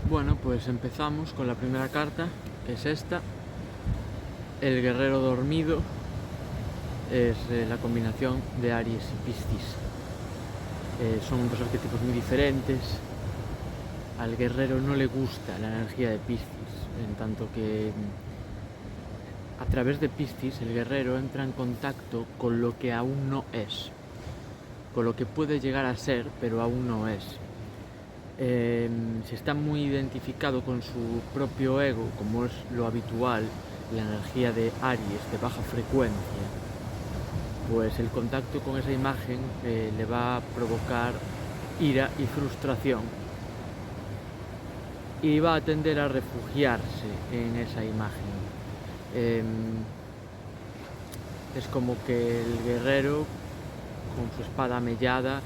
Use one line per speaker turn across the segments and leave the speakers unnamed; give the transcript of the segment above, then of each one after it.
Bueno, pues empezamos con la primera carta, que es esta. El guerrero dormido es la combinación de Aries y Piscis. Son dos arquetipos muy diferentes. Al guerrero no le gusta la energía de Piscis, en tanto que a través de Piscis el guerrero entra en contacto con lo que aún no es, con lo que puede llegar a ser, pero aún no es. Si está muy identificado con su propio ego, como es lo habitual, la energía de Aries de baja frecuencia, pues el contacto con esa imagen le va a provocar ira y frustración y va a tender a refugiarse en esa imagen. Es como que el guerrero, con su espada mellada,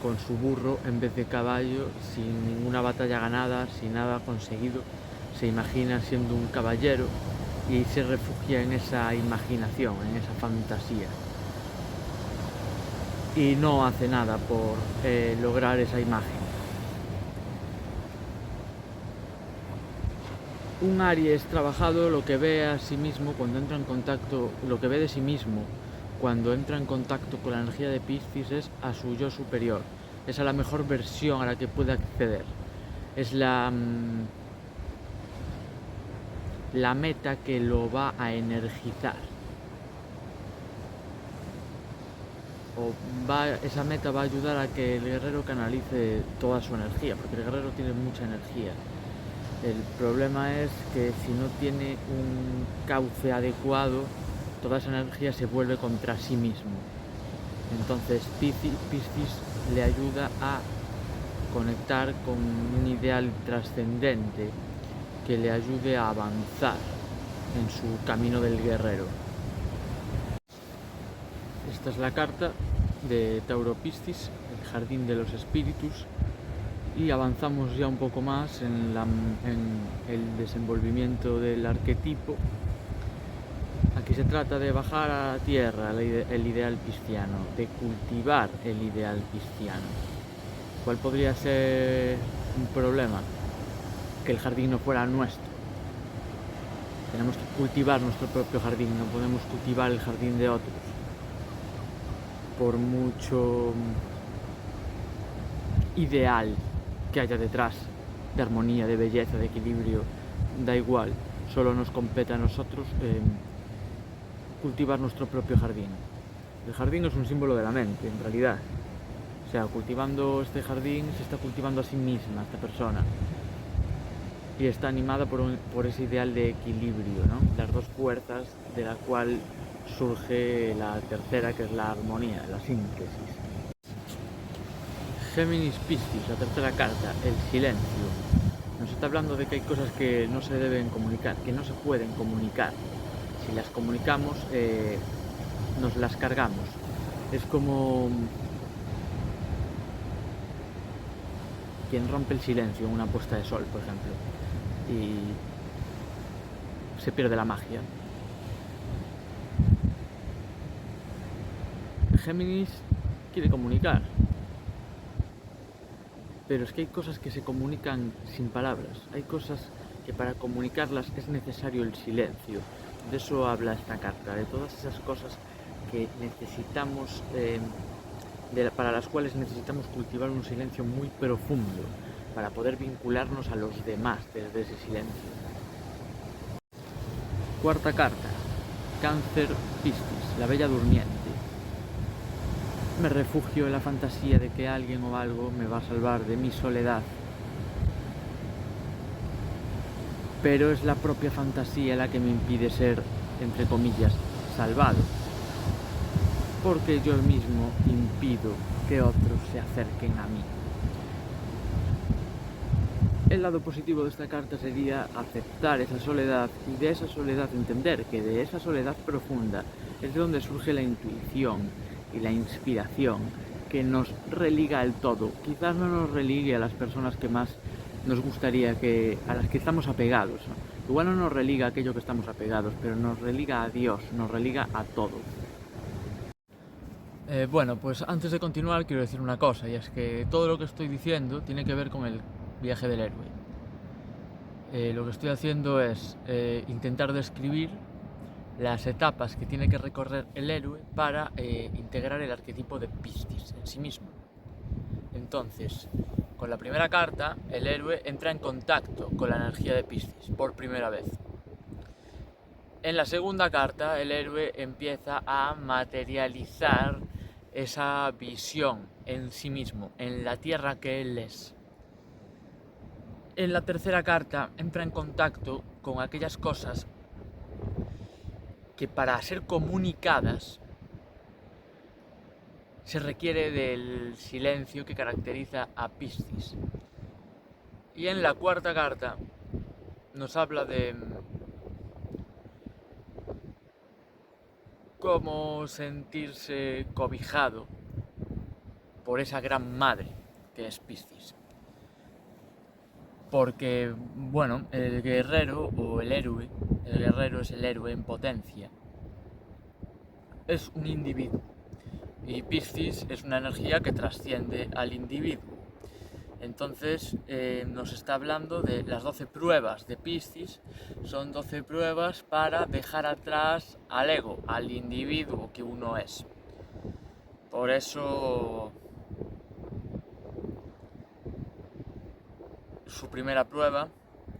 con su burro en vez de caballo, sin ninguna batalla ganada, sin nada conseguido, se imagina siendo un caballero y se refugia en esa imaginación, en esa fantasía. Y no hace nada por lograr esa imagen. Un Aries trabajado lo que ve a sí mismo cuando entra en contacto, lo que ve de sí mismo cuando entra en contacto con la energía de Piscis es a su yo superior, es a la mejor versión a la que puede acceder, es la meta que lo va a energizar, esa meta va a ayudar a que el guerrero canalice toda su energía, porque el guerrero tiene mucha energía. El problema es que si no tiene un cauce adecuado, toda esa energía se vuelve contra sí mismo. Entonces Piscis le ayuda a conectar con un ideal trascendente que le ayude a avanzar en su camino del guerrero. Esta es la carta de Tauro Piscis, el jardín de los espíritus, y avanzamos ya un poco más en el desenvolvimiento del arquetipo. Aquí se trata de bajar a la tierra el ideal pisciano, de cultivar el ideal pisciano. ¿Cuál podría ser un problema? Que el jardín no fuera nuestro. Tenemos que cultivar nuestro propio jardín, no podemos cultivar el jardín de otros. Por mucho ideal que haya detrás, de armonía, de belleza, de equilibrio, da igual, solo nos compete a nosotros cultivar nuestro propio jardín. El jardín es un símbolo de la mente, en realidad. O sea, cultivando este jardín se está cultivando a sí misma esta persona y está animada por ese ideal de equilibrio, ¿no? Las dos fuerzas de la cual surge la tercera, que es la armonía, la síntesis. Géminis Piscis, la tercera carta, el silencio. Nos está hablando de que hay cosas que no se deben comunicar, que no se pueden comunicar. Si las comunicamos, nos las cargamos. Es como quien rompe el silencio en una puesta de sol, por ejemplo, y se pierde la magia. Géminis quiere comunicar, pero es que hay cosas que se comunican sin palabras, hay cosas que para comunicarlas es necesario el silencio. De eso habla esta carta, de todas esas cosas que necesitamos, para las cuales necesitamos cultivar un silencio muy profundo para poder vincularnos a los demás desde ese silencio. Cuarta carta, Cáncer Piscis, la bella durmiente. Me refugio en la fantasía de que alguien o algo me va a salvar de mi soledad. Pero es la propia fantasía la que me impide ser, entre comillas, salvado. Porque yo mismo impido que otros se acerquen a mí. El lado positivo de esta carta sería aceptar esa soledad y de esa soledad entender que de esa soledad profunda es de donde surge la intuición y la inspiración que nos religa al todo. Quizás no nos religue a las personas que más nos gustaría, a las que estamos apegados, ¿no? Igual no nos religa a aquello que estamos apegados, pero nos religa a Dios, nos religa a todo. Bueno, pues antes de continuar quiero decir una cosa, y es que todo lo que estoy diciendo tiene que ver con el viaje del héroe. lo que estoy haciendo es intentar describir las etapas que tiene que recorrer el héroe para integrar el arquetipo de Piscis en sí mismo. Entonces, con la primera carta, el héroe entra en contacto con la energía de Piscis por primera vez. En la segunda carta, el héroe empieza a materializar esa visión en sí mismo, en la tierra que él es. En la tercera carta, entra en contacto con aquellas cosas que para ser comunicadas se requiere del silencio que caracteriza a Piscis. Y en la cuarta carta nos habla de cómo sentirse cobijado por esa gran madre que es Piscis. Porque, bueno, el guerrero o el guerrero es el héroe en potencia, es un individuo. Y Piscis es una energía que trasciende al individuo. Entonces nos está hablando de las 12 pruebas de Piscis. Son 12 pruebas para dejar atrás al ego, al individuo que uno es. Por eso su primera prueba,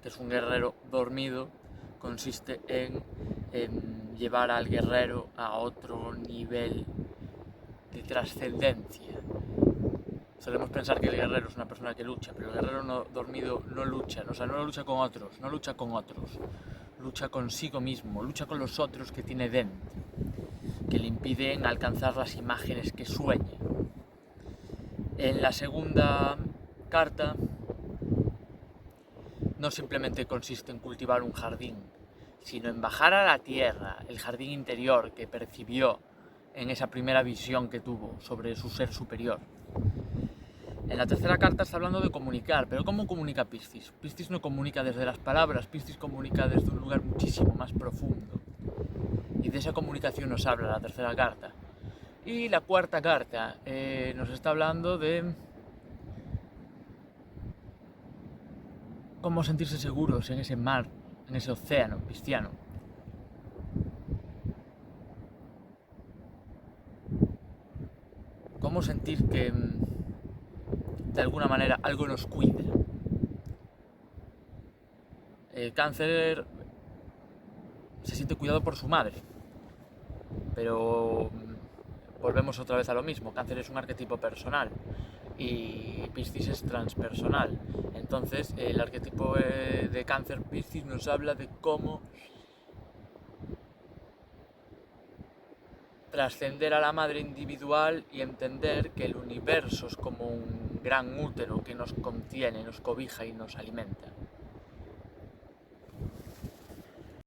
que es un guerrero dormido, consiste en llevar al guerrero a otro nivel de trascendencia. Solemos pensar que el guerrero es una persona que lucha, pero el guerrero dormido no lucha, o sea, no lucha con otros, lucha consigo mismo, lucha con los otros que tiene dentro, que le impiden alcanzar las imágenes que sueña. En la segunda carta no simplemente consiste en cultivar un jardín, sino en bajar a la tierra el jardín interior que percibió en esa primera visión que tuvo sobre su ser superior. En la tercera carta está hablando de comunicar, pero ¿cómo comunica Piscis? Piscis no comunica desde las palabras, Piscis comunica desde un lugar muchísimo más profundo. Y de esa comunicación nos habla la tercera carta. Y la cuarta carta nos está hablando de cómo sentirse seguros en ese mar, en ese océano pisciano. Cómo sentir que de alguna manera algo nos cuida. Cáncer se siente cuidado por su madre, pero volvemos otra vez a lo mismo. Cáncer es un arquetipo personal y Piscis es transpersonal. Entonces el arquetipo de Cáncer Piscis nos habla de cómo trascender a la madre individual y entender que el universo es como un gran útero que nos contiene, nos cobija y nos alimenta.